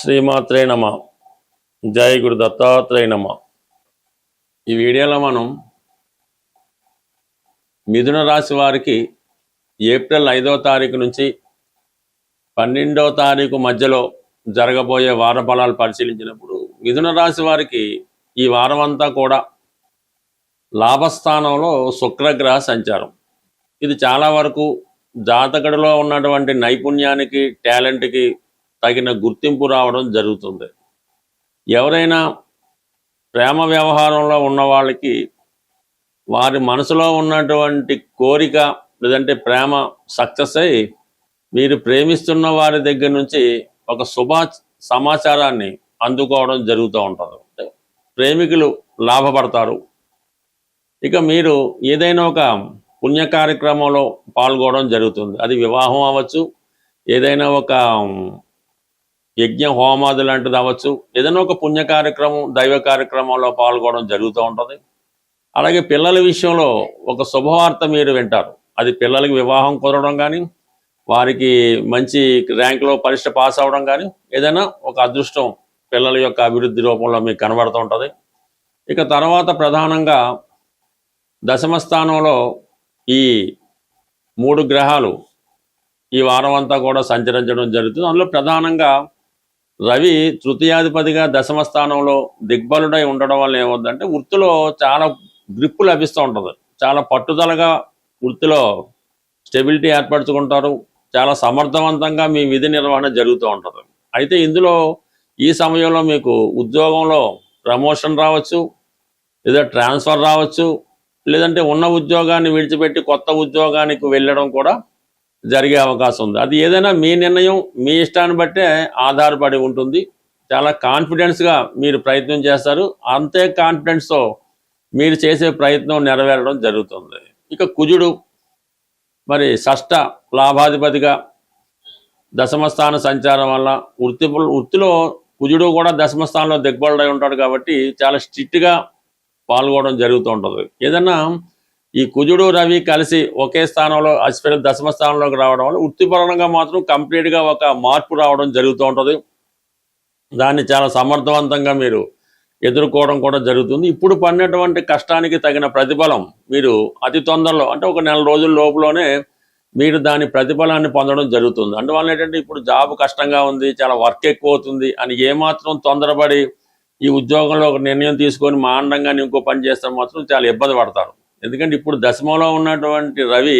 శ్రీమాత్రే నమ. జై గురు దత్తాత్రేయ నమ. ఈ వీడియోలో మనం మిథున రాశి వారికి ఏప్రిల్ 5వ తారీఖు నుంచి 12వ తారీఖు మధ్యలో జరగబోయే వార ఫలాలు పరిశీలించినప్పుడు మిథున రాశి వారికి ఈ వారం అంతా కూడా లాభస్థానంలో శుక్రగ్రహ సంచారం. ఇది చాలా వరకు జాతకుడిలో ఉన్నటువంటి నైపుణ్యానికి, టాలెంట్కి తగిన గుర్తింపు రావడం జరుగుతుంది. ఎవరైనా ప్రేమ వ్యవహారంలో ఉన్న వాళ్ళకి వారి మనసులో ఉన్నటువంటి కోరిక లేదంటే ప్రేమ సక్సెస్ అయ్యి మీరు ప్రేమిస్తున్న వారి దగ్గర నుంచి ఒక సమాచారాన్ని అందుకోవడం జరుగుతూ ఉంటుంది. ప్రేమికులు లాభపడతారు. ఇక మీరు ఏదైనా ఒక పుణ్య కార్యక్రమంలో పాల్గొనడం జరుగుతుంది. అది వివాహం అవ్వచ్చు, ఏదైనా ఒక యజ్ఞ హోమాది లాంటిది అవ్వచ్చు, ఏదైనా ఒక పుణ్య కార్యక్రమం, దైవ కార్యక్రమంలో పాల్గొనడం జరుగుతూ ఉంటుంది. అలాగే పిల్లల విషయంలో ఒక శుభవార్త మీరు వింటారు. అది పిల్లలకి వివాహం కుదరడం కానీ, వారికి మంచి ర్యాంకులో పరీక్ష పాస్ అవ్వడం కానీ, ఏదైనా ఒక అదృష్టం పిల్లల యొక్క అభివృద్ధి రూపంలో మీకు కనబడుతూ ఉంటుంది. ఇక తర్వాత ప్రధానంగా దశమ స్థానంలో ఈ 3 గ్రహాలు ఈ వారం అంతా కూడా సంచరించడం జరుగుతుంది. అందులో ప్రధానంగా రవి తృతీయాధిపతిగా దశమ స్థానంలో దిగ్బలుడై ఉండడం వల్ల ఏమవుతుందంటే వృత్తిలో చాలా గ్రిప్పు లభిస్తూ ఉంటుంది. చాలా పట్టుదలగా వృత్తిలో స్టెబిలిటీ ఏర్పరచుకుంటారు. చాలా సమర్థవంతంగా మీ విధి నిర్వహణ జరుగుతూ ఉంటుంది. అయితే ఇందులో ఈ సమయంలో మీకు ఉద్యోగంలో ప్రమోషన్ రావచ్చు, లేదా ట్రాన్స్ఫర్ రావచ్చు, లేదంటే ఉన్న ఉద్యోగాన్ని విడిచిపెట్టి కొత్త ఉద్యోగానికి వెళ్ళడం కూడా జరిగే అవకాశం ఉంది. అది ఏదైనా మీ నిర్ణయం, మీ ఇష్టాన్ని బట్టే ఆధారపడి ఉంటుంది. చాలా కాన్ఫిడెన్స్గా మీరు ప్రయత్నం చేస్తారు. అంతే కాన్ఫిడెన్స్తో మీరు చేసే ప్రయత్నం నెరవేరడం జరుగుతుంది. ఇక కుజుడు మరి షష్ఠ లాభాధిపతిగా దశమస్థాన సంచారం వల్ల వృత్తిలో కుజుడు కూడా దశమస్థానంలో దిగ్బలుడై ఉంటాడు కాబట్టి చాలా స్ట్రిక్ట్గా పాల్గొనడం జరుగుతూ ఉంటుంది. ఏదన్నా ఈ కుజుడు రవి కలిసి ఒకే స్థానంలో అశ్విని దశమ స్థానంలోకి రావడం వల్ల వృత్తిపరంగా మాత్రం కంప్లీట్గా ఒక మార్పు రావడం జరుగుతూ ఉంటుంది. దాన్ని చాలా సమర్థవంతంగా మీరు ఎదుర్కోవడం కూడా జరుగుతుంది. ఇప్పుడు పడినటువంటి కష్టానికి తగిన ప్రతిఫలం మీరు అతి తొందరలో, అంటే ఒక నెల రోజుల లోపులోనే మీరు దాని ప్రతిఫలాన్ని పొందడం జరుగుతుంది. అందువల్ల ఏంటంటే ఇప్పుడు జాబ్ కష్టంగా ఉంది, చాలా వర్క్ ఎక్కువ అవుతుంది అని ఏమాత్రం తొందరపడి ఈ ఉద్యోగంలో ఒక నిర్ణయం తీసుకొని మాండంగా ఇంకో పని చేస్తే మాత్రం చాలా ఇబ్బంది పడతారు. ఎందుకంటే ఇప్పుడు దశమంలో ఉన్నటువంటి రవి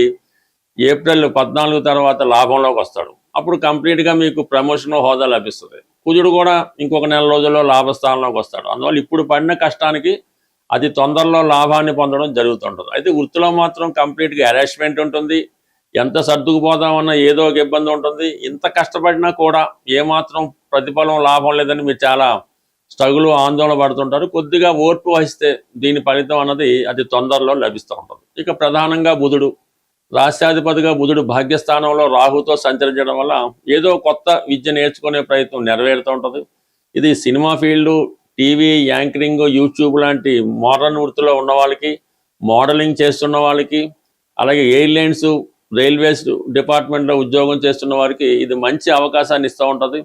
ఏప్రిల్ 14 తర్వాత లాభంలోకి వస్తాడు. అప్పుడు కంప్లీట్గా మీకు ప్రమోషన్ హోదా లభిస్తుంది. కుజుడు కూడా ఇంకొక నెల రోజుల్లో లాభస్థానంలోకి వస్తాడు. అందువల్ల ఇప్పుడు పడిన కష్టానికి అతి తొందరలో లాభాన్ని పొందడం జరుగుతుంటుంది. అయితే వృత్తిలో మాత్రం కంప్లీట్గా హెరాస్మెంట్ ఉంటుంది. ఎంత సర్దుకుపోదామన్నా ఏదో ఒక ఇబ్బంది ఉంటుంది. ఇంత కష్టపడినా కూడా ఏమాత్రం ప్రతిఫలం లాభం లేదని మీరు చాలా స్ట్రగుల్, ఆందోళన పడుతుంటారు. కొద్దిగా ఓర్పు వహిస్తే దీని ఫలితం అన్నది అతి తొందరలో లభిస్తూ ఉంటుంది. ఇక ప్రధానంగా బుధుడు రాష్ట్రాధిపతిగా బుధుడు భాగ్యస్థానంలో రాహుతో సంచరించడం వల్ల ఏదో కొత్త విద్య నేర్చుకునే ప్రయత్నం నెరవేరుతూ ఉంటుంది. ఇది cinema field, TV anchoring, YouTube లాంటి మోడర్న్ వృత్తిలో ఉన్న వాళ్ళకి, మోడలింగ్ చేస్తున్న వాళ్ళకి, అలాగే ఎయిర్లైన్స్, రైల్వేస్ డిపార్ట్మెంట్లో ఉద్యోగం చేస్తున్న వారికి ఇది మంచి అవకాశాన్ని ఇస్తూ ఉంటుంది.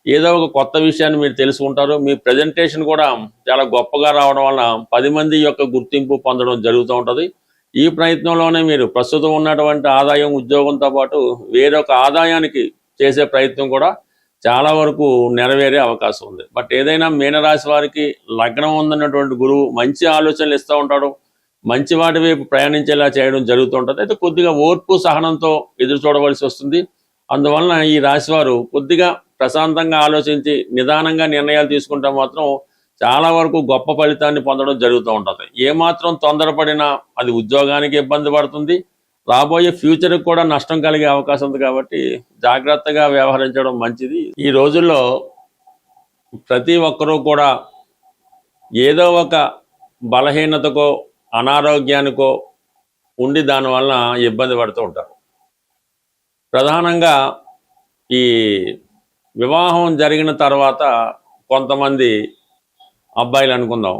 ఏదో ఒక కొత్త విషయాన్ని మీరు తెలుసుకుంటారు. మీ ప్రజెంటేషన్ కూడా చాలా గొప్పగా రావడం వల్ల 10 మంది యొక్క గుర్తింపు పొందడం జరుగుతూ ఉంటుంది. ఈ ప్రయత్నంలోనే మీరు ప్రస్తుతం ఉన్నటువంటి ఆదాయం, ఉద్యోగంతో పాటు వేరొక ఆదాయానికి చేసే ప్రయత్నం కూడా చాలా వరకు నెరవేరే అవకాశం ఉంది. బట్ ఏదైనా మీనరాశి వారికి లగ్నం ఉందన్నటువంటి గురువు మంచి ఆలోచనలు ఇస్తూ ఉంటాడు. మంచి వాటి వైపు ప్రయాణించేలా చేయడం జరుగుతూ ఉంటుంది. అయితే కొద్దిగా ఓర్పు, సహనంతో ఎదురు చూడవలసి వస్తుంది. అందువలన ఈ రాశివారు కొద్దిగా ప్రశాంతంగా ఆలోచించి నిదానంగా నిర్ణయాలు తీసుకుంటే మాత్రం చాలా వరకు గొప్ప ఫలితాన్ని పొందడం జరుగుతూ ఉంటుంది. ఏమాత్రం తొందరపడినా అది ఉద్యోగానికి ఇబ్బంది పడుతుంది, రాబోయే ఫ్యూచర్కి కూడా నష్టం కలిగే అవకాశం ఉంది. కాబట్టి జాగ్రత్తగా వ్యవహరించడం మంచిది. ఈ రోజుల్లో ప్రతి ఒక్కరూ కూడా ఏదో ఒక బలహీనతకో, అనారోగ్యానికో ఉండి దానివల్ల ఇబ్బంది పడుతూ ఉంటారు. ప్రధానంగా ఈ వివాహం జరిగిన తర్వాత కొంతమంది అబ్బాయిలు అనుకుందాం,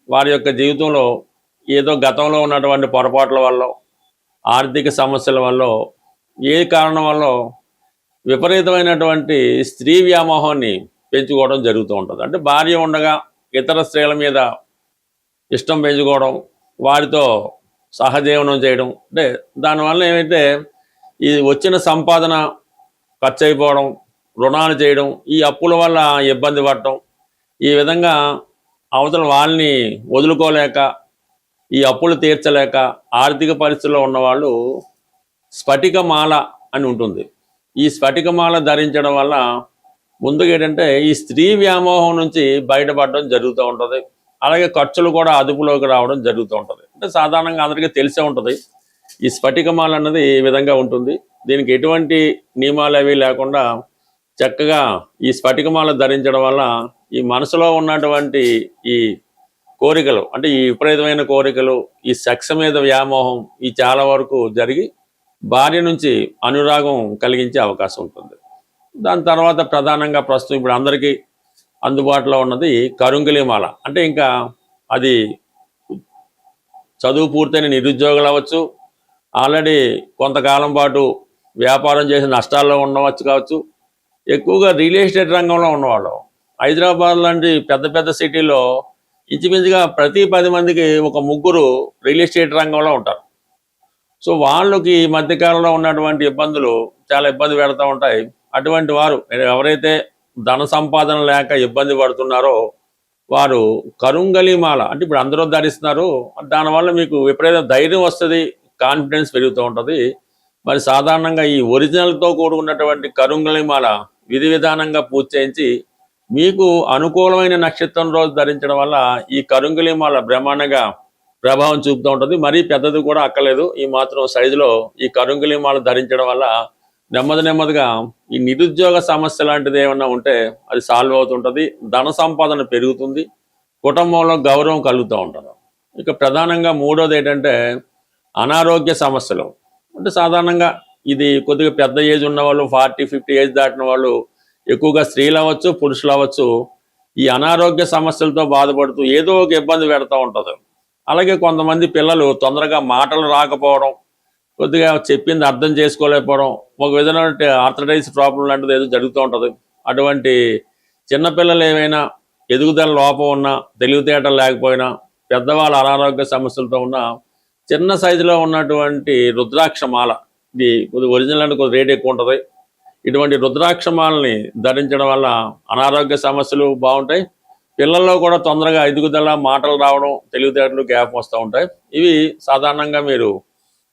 వారి యొక్క జీవితంలో ఏదో గతంలో ఉన్నటువంటి పొరపాట్ల వల్ల, ఆర్థిక సమస్యల వల్ల, ఏ కారణం వల్ల విపరీతమైనటువంటి స్త్రీ వ్యామోహాన్ని పెంచుకోవడం జరుగుతూ ఉంటుంది. అంటే భార్య ఉండగా ఇతర స్త్రీల మీద ఇష్టం పెంచుకోవడం, వారితో సహజీవనం చేయడం, అంటే దానివల్ల ఏమైతే ఈ వచ్చిన సంపాదన ఖర్చు అయిపోవడం, రుణాలు చేయడం, ఈ అప్పుల వల్ల ఇబ్బంది పడటం, ఈ విధంగా అవతల వాళ్ళని వదులుకోలేక, ఈ అప్పులు తీర్చలేక ఆర్థిక పరిస్థితుల్లో ఉన్నవాళ్ళు స్ఫటికమాల అని ఉంటుంది. ఈ స్ఫటికమాల ధరించడం వల్ల ముందుగా ఏంటంటే ఈ స్త్రీ వ్యామోహం నుంచి బయటపడడం జరుగుతూ ఉంటుంది. అలాగే ఖర్చులు కూడా అదుపులోకి రావడం జరుగుతూ ఉంటుంది. అంటే సాధారణంగా అందరికీ తెలిసే ఉంటుంది ఈ స్ఫటికమాల అన్నది ఈ విధంగా ఉంటుంది. దీనికి ఎటువంటి నియమాలు అవి లేకుండా చక్కగా ఈ స్ఫటికమాల ధరించడం వల్ల ఈ మనసులో ఉన్నటువంటి ఈ కోరికలు, అంటే ఈ విపరీతమైన కోరికలు, ఈ సెక్స్ మీద వ్యామోహం, ఈ చాలా వరకు జరిగి భార్య నుంచి అనురాగం కలిగించే అవకాశం ఉంటుంది. దాని తర్వాత ప్రధానంగా ప్రస్తుతం ఇప్పుడు అందరికీ అందుబాటులో ఉన్నది కరుంగిలి మాల. అంటే ఇంకా అది చదువు పూర్తయిన నిరుద్యోగులు అవ్వచ్చు, ఆల్రెడీ కొంతకాలం పాటు వ్యాపారం చేసి నష్టాల్లో ఉండవచ్చు కావచ్చు, ఎక్కువగా రియల్ ఎస్టేట్ రంగంలో ఉన్నవాళ్ళు. హైదరాబాద్ లాంటి పెద్ద పెద్ద సిటీలో ఇంచుమించుగా ప్రతి 10 మందికి ఒక ముగ్గురు రియల్ ఎస్టేట్ రంగంలో ఉంటారు. సో వాళ్ళకి ఈ మధ్యకాలంలో ఉన్నటువంటి ఇబ్బందులు చాలా ఇబ్బంది పెడతా ఉంటాయి. అటువంటి వారు ఎవరైతే ధన సంపాదన లేక ఇబ్బంది పడుతున్నారో వారు కరుంగలి మాల, అంటే ఇప్పుడు అందరూ ధరిస్తున్నారు, దానివల్ల మీకు విపరీత ధైర్యం వస్తుంది, కాన్ఫిడెన్స్ పెరుగుతూ ఉంటుంది. మరి సాధారణంగా ఈ ఒరిజినల్తో కూడుకున్నటువంటి కరుంగలి మాల విధి విధానంగా పూజ చేయించి మీకు అనుకూలమైన నక్షత్రం రోజు ధరించడం వల్ల ఈ కరుంగలి మాల బ్రహ్మాండంగా ప్రభావం చూపుతూ ఉంటుంది. మరీ పెద్దది కూడా అక్కర్లేదు, ఈ మాత్రం సైజులో ఈ కరుంగలి మాల ధరించడం వల్ల నెమ్మదిగా ఈ నిరుద్యోగ సమస్య లాంటిది ఏమన్నా ఉంటే అది సాల్వ్ అవుతుంటుంది, ధన సంపాదన పెరుగుతుంది, కుటుంబంలో గౌరవం కలుగుతూ ఉంటుంది. ఇక ప్రధానంగా మూడోది ఏంటంటే అనారోగ్య సమస్యలు. అంటే సాధారణంగా ఇది కొద్దిగా పెద్ద ఏజ్ ఉన్న వాళ్ళు, 40-50 ఏజ్ దాటిన వాళ్ళు, ఎక్కువగా స్త్రీలు అవ్వచ్చు పురుషులు అవ్వచ్చు, ఈ అనారోగ్య సమస్యలతో బాధపడుతూ ఏదో ఒక ఇబ్బంది పెడతా ఉంటుంది. అలాగే కొంతమంది పిల్లలు తొందరగా మాటలు రాకపోవడం, కొద్దిగా చెప్పింది అర్థం చేసుకోలేకపోవడం, ఒక విధమైన ఆర్థరైటిస్ ప్రాబ్లం లాంటిది ఏదో జరుగుతూ ఉంటుంది. అటువంటి చిన్నపిల్లలు ఏమైనా ఎదుగుదల లోపం ఉన్నా, తెలివితేటలు లేకపోయినా, పెద్దవాళ్ళ అనారోగ్య సమస్యలతో ఉన్న చిన్న సైజులో ఉన్నటువంటి రుద్రాక్షమాల, ఇది కొద్దిగా ఒరిజినల్ అంటే కొద్దిగా రేట్ ఎక్కువ ఉంటుంది. ఇటువంటి రుద్రాక్షమాలని ధరించడం వల్ల అనారోగ్య సమస్యలు బాగుంటాయి, పిల్లల్లో కూడా తొందరగా ఎదుగుదల, మాటలు రావడం, తెలివితేటలు గ్యాప్ వస్తూ ఉంటాయి. ఇవి సాధారణంగా మీరు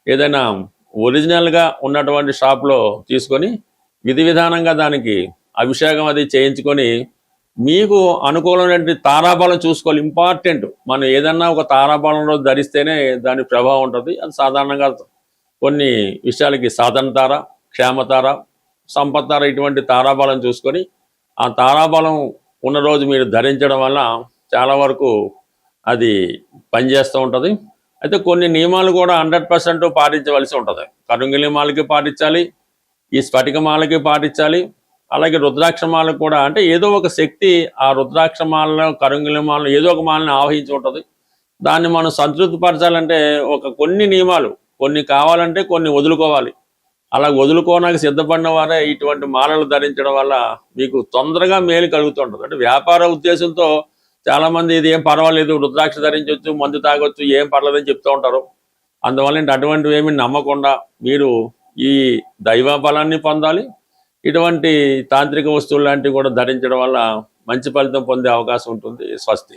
ఏదైనా ఒరిజినల్గా ఉన్నటువంటి షాప్లో తీసుకొని విధి విధానంగా దానికి అభిషేకం అది చేయించుకొని మీకు అనుకూలమైన తారాబలం చూసుకోవాలి. ఇంపార్టెంట్, మనం ఏదన్నా ఒక తారాబలం రోజు ధరిస్తేనే దాని ప్రభావం ఉంటుంది. అది సాధారణంగా కొన్ని విషయాలకి సాధన తార, క్షేమతార, సంపత్తార, ఇటువంటి తారాబలం చూసుకొని ఆ తారాబలం ఉన్న రోజు మీరు ధరించడం వల్ల చాలా వరకు అది పనిచేస్తూ ఉంటుంది. అయితే కొన్ని నియమాలు కూడా 100% పాటించవలసి ఉంటుంది. కరుంగిలి మాలకి పాటించాలి, ఈ స్ఫటికమాలకి పాటించాలి, అలాగే రుద్రాక్షమాలకు కూడా. అంటే ఏదో ఒక శక్తి ఆ రుద్రాక్షమాలను, కరుంగిలి మాలను, ఏదో ఒక మాలని ఆవహించి ఉంటుంది. దాన్ని మనం సంతృప్తిపరచాలంటే కొన్ని నియమాలు, కొన్ని కావాలంటే కొన్ని వదులుకోవాలి. అలా వదులుకోవడానికి సిద్ధపడిన వారే ఇటువంటి మాలలు ధరించడం వల్ల మీకు తొందరగా మేలు కలుగుతుంటుంది. అంటే వ్యాపార ఉద్దేశంతో చాలామంది ఇది ఏం పర్వాలేదు, రుద్రాక్ష ధరించవచ్చు, మందు తాగొచ్చు, ఏం పర్లేదని చెప్తూ ఉంటారు. అందువల్ల అటువంటివి ఏమి నమ్మకుండా మీరు ఈ దైవ బలాన్ని పొందాలి. ఇటువంటి తాంత్రిక వస్తువులు లాంటివి కూడా ధరించడం వల్ల మంచి ఫలితం పొందే అవకాశం ఉంటుంది. స్వస్తి.